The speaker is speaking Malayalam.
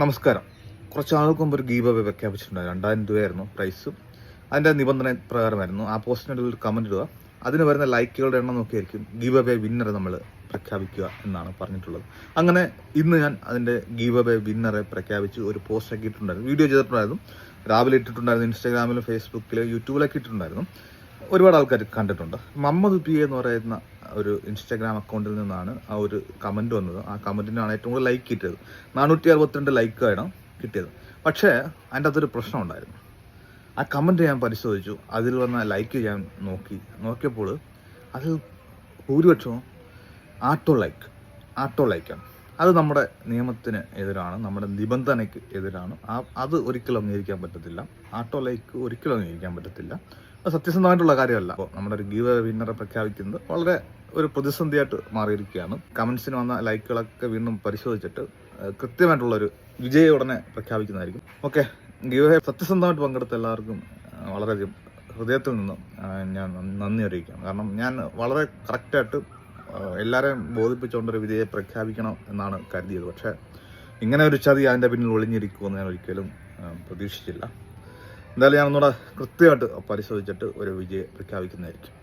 നമസ്കാരം. കുറച്ച് ആൾക്ക് മുമ്പ് ഒരു ഗീവ് അവേ പ്രഖ്യാപിച്ചിട്ടുണ്ടായിരുന്നു. 2000 രൂപയായിരുന്നു പ്രൈസ്. അതിൻ്റെ നിബന്ധന പ്രകാരമായിരുന്നു. ആ പോസ്റ്റിൻ്റെ ഒരു കമൻറ്റ് ഇടുക, അതിന് വരുന്ന ലൈക്കുകളുടെ എണ്ണം നോക്കിയായിരിക്കും ഗീവ് അവേ വിന്നറെ നമ്മൾ പ്രഖ്യാപിക്കുക എന്നാണ് പറഞ്ഞിട്ടുള്ളത്. അങ്ങനെ ഇന്ന് ഞാൻ അതിൻ്റെ ഗീവ് അവേ വിന്നറെ പ്രഖ്യാപിച്ച് ഒരു പോസ്റ്റ് ഒക്കെ ഇട്ടിട്ടുണ്ടായിരുന്നു, വീഡിയോ ചെയ്തിട്ടുണ്ടായിരുന്നു, രാവിലെ ഇട്ടിട്ടുണ്ടായിരുന്നു, ഇൻസ്റ്റാഗ്രാമിലും ഫേസ്ബുക്കിലും യൂട്യൂബിലൊക്കെ ഇട്ടിട്ടുണ്ടായിരുന്നു. ഒരുപാട് ആൾക്കാർ കണ്ടിട്ടുണ്ട്. മുഹമ്മദ് പി എന്ന് പറയുന്ന ഒരു ഇൻസ്റ്റാഗ്രാം അക്കൗണ്ടിൽ നിന്നാണ് ആ ഒരു കമൻറ്റ് വന്നത്. ആ കമൻറ്റിനാണ് ഏറ്റവും കൂടുതൽ ലൈക്ക് കിട്ടിയത്. 462 ലൈക്കാണ് കിട്ടിയത്. പക്ഷേ അതിൻ്റെ അകത്തൊരു പ്രശ്നം ഉണ്ടായിരുന്നു. ആ കമൻറ്റ് ഞാൻ പരിശോധിച്ചു, അതിൽ വന്ന ലൈക്ക് ഞാൻ നോക്കിയപ്പോൾ അത് ഭൂരിപക്ഷവും ആട്ടോ ലൈക്കാണ്. അത് നമ്മുടെ നിയമത്തിന് എതിരാണ്, നമ്മുടെ നിബന്ധനയ്ക്ക് എതിരാണ്. അത് ഒരിക്കലും അംഗീകരിക്കാൻ പറ്റത്തില്ല. ആട്ടോ ലൈക്ക് ഒരിക്കലും അംഗീകരിക്കാൻ പറ്റത്തില്ല. അത് സത്യസന്ധമായിട്ടുള്ള കാര്യമല്ല. അപ്പോൾ നമ്മുടെ ഒരു ഗീവ് വിന്നറെ പ്രഖ്യാപിക്കുന്നത് വളരെ ഒരു പ്രതിസന്ധിയായിട്ട് മാറിയിരിക്കുകയാണ്. കമൻസിന് വന്ന ലൈക്കുകളൊക്കെ വീണ്ടും പരിശോധിച്ചിട്ട് കൃത്യമായിട്ടുള്ളൊരു വിജയം ഉടനെ പ്രഖ്യാപിക്കുന്നതായിരിക്കും. ഓക്കെ, ഗീവ് സത്യസന്ധമായിട്ട് പങ്കെടുത്ത എല്ലാവർക്കും വളരെയധികം ഹൃദയത്തിൽ നിന്നും ഞാൻ നന്ദി അറിയിക്കാം. കാരണം ഞാൻ വളരെ കറക്റ്റായിട്ട് എല്ലാവരെയും ബോധിപ്പിച്ചുകൊണ്ടൊരു വിജയം പ്രഖ്യാപിക്കണം എന്നാണ് കരുതിയത്. പക്ഷേ ഇങ്ങനെ ഒരു ചതി അതിൻ്റെ പിന്നിൽ ഒളിഞ്ഞിരിക്കുമെന്ന് ഞാൻ ഒരിക്കലും പ്രതീക്ഷിച്ചില്ല. എന്തായാലും ഞാൻ ഒന്നുകൂടെ കൃത്യമായിട്ട് പരിശോധിച്ചിട്ട് ഒരു വിജയം പ്രഖ്യാപിക്കുന്നതായിരിക്കും.